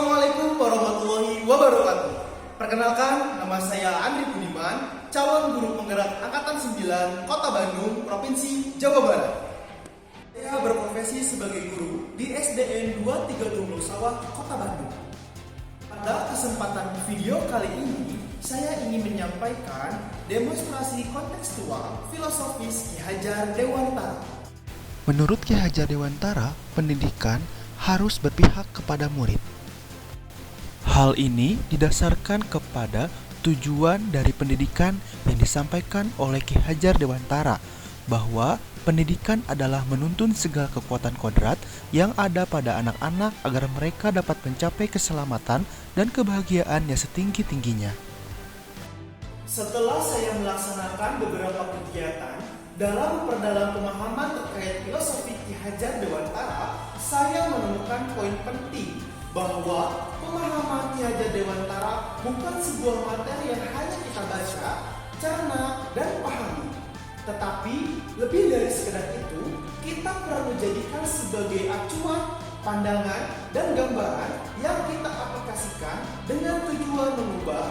Assalamualaikum warahmatullahi wabarakatuh. Perkenalkan, nama saya Andri Budiman, calon guru penggerak Angkatan 9 Kota Bandung, Provinsi Jawa Barat. Saya berprofesi sebagai guru di SDN 230 Sawah, Kota Bandung. Pada kesempatan video kali ini, saya ingin menyampaikan demonstrasi kontekstual filosofis Ki Hajar Dewantara. Menurut Ki Hajar Dewantara, pendidikan harus berpihak kepada murid. Hal ini didasarkan kepada tujuan dari pendidikan yang disampaikan oleh Ki Hajar Dewantara, bahwa pendidikan adalah menuntun segala kekuatan kodrat yang ada pada anak-anak agar mereka dapat mencapai keselamatan dan kebahagiaan yang setinggi-tingginya. Setelah saya melaksanakan beberapa kegiatan dalam memperdalam pemahaman terkait filosofi Ki Hajar Dewantara, saya menemukan poin penting bahwa pemahaman Ki Hajar Dewantara bukan sebuah materi yang hanya kita baca, cerna, dan pahami. Tetapi lebih dari sekedar itu, kita perlu jadikan sebagai acuan, pandangan, dan gambaran yang kita aplikasikan dengan tujuan mengubah,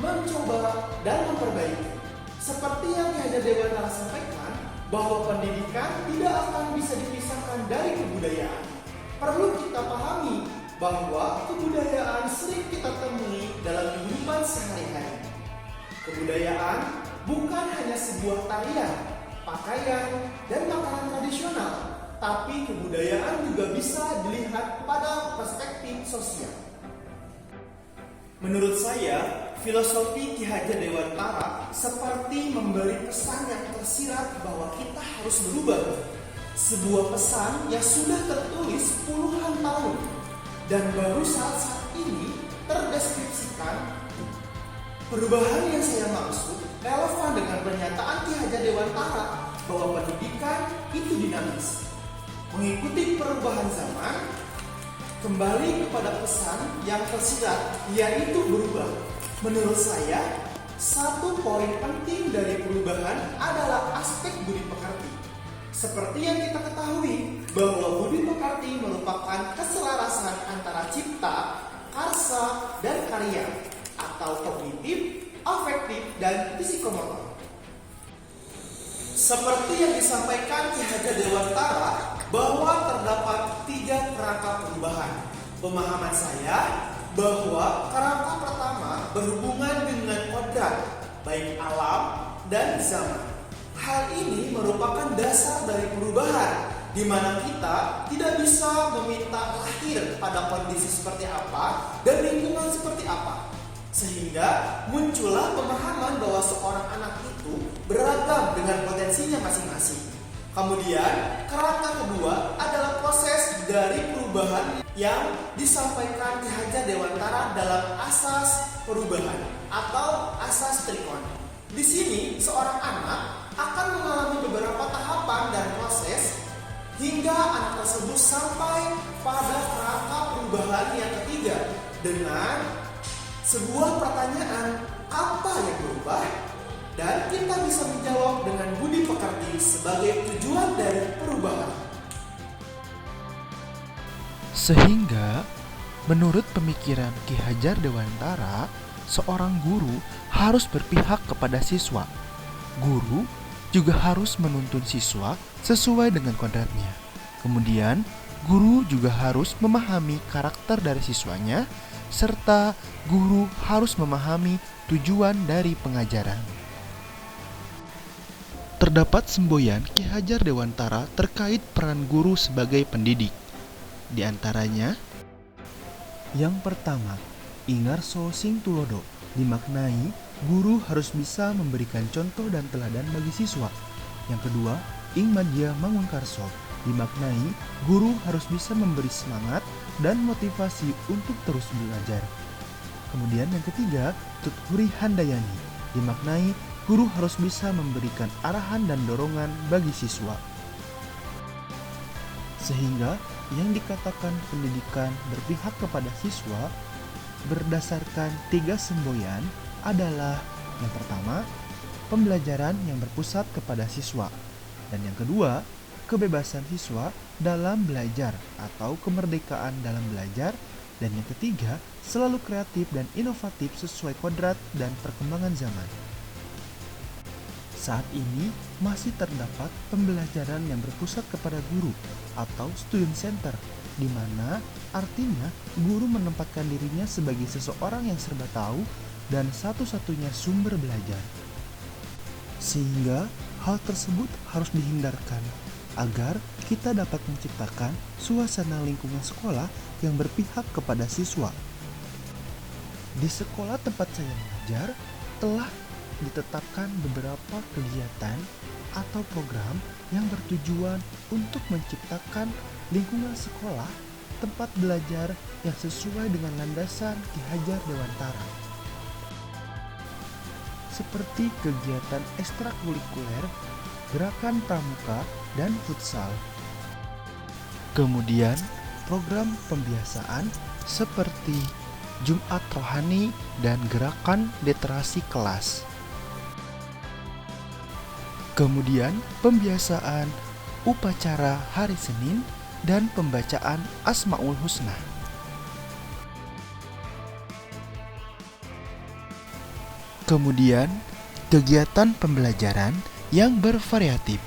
mencoba, dan memperbaiki. Seperti yang Ki Hajar Dewantara sampaikan, bahwa pendidikan tidak akan bisa dipisahkan dari kebudayaan. Perlu kita pahami bahwa kebudayaan sering kita temui dalam kehidupan sehari-hari. Kebudayaan bukan hanya sebuah tarian, pakaian, dan makanan tradisional, tapi kebudayaan juga bisa dilihat pada perspektif sosial. Menurut saya, filosofi Ki Hajar Dewantara seperti memberi pesan yang tersirat bahwa kita harus berubah. Sebuah pesan yang sudah tertulis puluhan tahun dan baru saat ini terdeskripsikan. Perubahan yang saya maksud relevan dengan pernyataan Ki Hajar Dewantara bahwa pendidikan itu dinamis, mengikuti perubahan zaman, kembali kepada pesan yang tersirat, yaitu berubah. Menurut saya, satu poin penting dari perubahan adalah aspek budi pekerti. Seperti yang kita ketahui, bahwa budi pekerti merupakan keselarasan antara cipta, karsa, dan karya, atau kognitif, afektif, dan psikomotor. Seperti yang disampaikan Ki Hajar Dewantara, bahwa terdapat 3 kerangka perubahan. Pemahaman saya bahwa kerangka pertama berhubungan dengan kodrat, baik alam dan zaman. Hal ini merupakan dasar dari perubahan, di mana kita tidak bisa meminta lahir pada kondisi seperti apa dan lingkungan seperti apa. Sehingga muncullah pemahaman bahwa seorang anak itu beragam dengan potensinya masing-masing. Kemudian, kerangka kedua adalah proses dari perubahan yang disampaikan Ki Hajar Dewantara dalam asas perubahan atau asas trikon. Di sini, seorang anak akan mengalami beberapa tahapan dan proses hingga anak tersebut sampai pada kerangka perubahan yang ketiga dengan sebuah pertanyaan, apa yang berubah? Dan kita bisa menjawab dengan budi pekerti sebagai tujuan dari perubahan. Sehingga, menurut pemikiran Ki Hajar Dewantara, seorang guru harus berpihak kepada siswa. Guru juga harus menuntun siswa sesuai dengan kodratnya. Kemudian, guru juga harus memahami karakter dari siswanya, serta guru harus memahami tujuan dari pengajaran. Terdapat semboyan Ki Hajar Dewantara terkait peran guru sebagai pendidik. Di antaranya, yang pertama, Ingarso Sing Tulodo, dimaknai guru harus bisa memberikan contoh dan teladan bagi siswa. Yang kedua, Ing Madya Mangunkarso, dimaknai guru harus bisa memberi semangat dan motivasi untuk terus belajar. Kemudian yang ketiga, Tuthuri Handayani, dimaknai guru harus bisa memberikan arahan dan dorongan bagi siswa. Sehingga yang dikatakan pendidikan berpihak kepada siswa berdasarkan 3 semboyan adalah yang pertama, pembelajaran yang berpusat kepada siswa, dan yang kedua, kebebasan siswa dalam belajar atau kemerdekaan dalam belajar, Dan yang ketiga, selalu kreatif dan inovatif sesuai kodrat dan perkembangan zaman. Saat ini masih terdapat pembelajaran yang berpusat kepada guru atau student center, di mana artinya guru menempatkan dirinya sebagai seseorang yang serba tahu dan satu-satunya sumber belajar. Sehingga hal tersebut harus dihindarkan agar kita dapat menciptakan suasana lingkungan sekolah yang berpihak kepada siswa. Di sekolah tempat saya mengajar telah ditetapkan beberapa kegiatan atau program yang bertujuan untuk menciptakan lingkungan sekolah tempat belajar yang sesuai dengan landasan Ki Hajar Dewantara. Seperti kegiatan ekstrakurikuler, gerakan pramuka, dan futsal. Kemudian, program pembiasaan seperti Jumat Rohani dan gerakan literasi kelas. Kemudian, pembiasaan upacara hari Senin dan pembacaan Asmaul Husna. Kemudian, kegiatan pembelajaran yang bervariatif.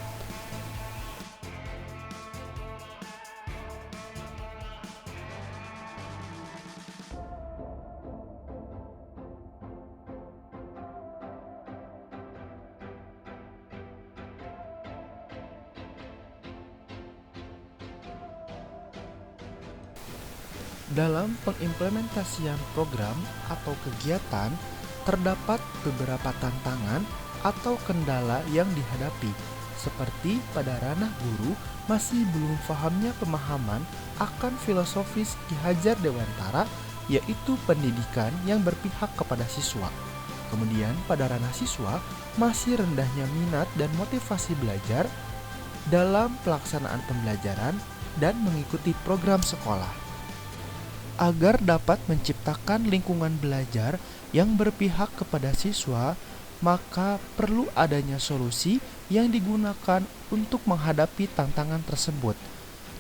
Dalam pengimplementasian program atau kegiatan, terdapat beberapa tantangan atau kendala yang dihadapi, seperti pada ranah guru masih belum pahamnya pemahaman akan filosofis Ki Hajar Dewantara, yaitu pendidikan yang berpihak kepada siswa. Kemudian pada ranah siswa masih rendahnya minat dan motivasi belajar dalam pelaksanaan pembelajaran dan mengikuti program sekolah. Agar dapat menciptakan lingkungan belajar yang berpihak kepada siswa, maka perlu adanya solusi yang digunakan untuk menghadapi tantangan tersebut.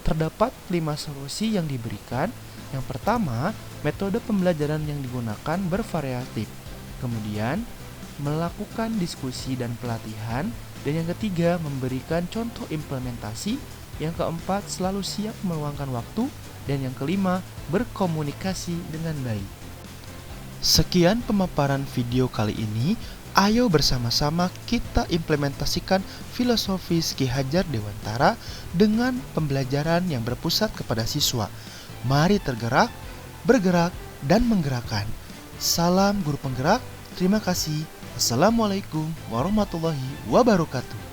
Terdapat 5 solusi yang diberikan. Yang pertama, metode pembelajaran yang digunakan bervariatif. Kemudian, melakukan diskusi dan pelatihan. Dan yang ketiga, memberikan contoh implementasi. Yang keempat, selalu siap meluangkan waktu. Dan yang kelima, berkomunikasi dengan baik. Sekian pemaparan video kali ini. Ayo bersama-sama kita implementasikan filosofis Ki Hajar Dewantara dengan pembelajaran yang berpusat kepada siswa. Mari tergerak, bergerak, dan menggerakkan. Salam guru penggerak. Terima kasih. Assalamualaikum warahmatullahi wabarakatuh.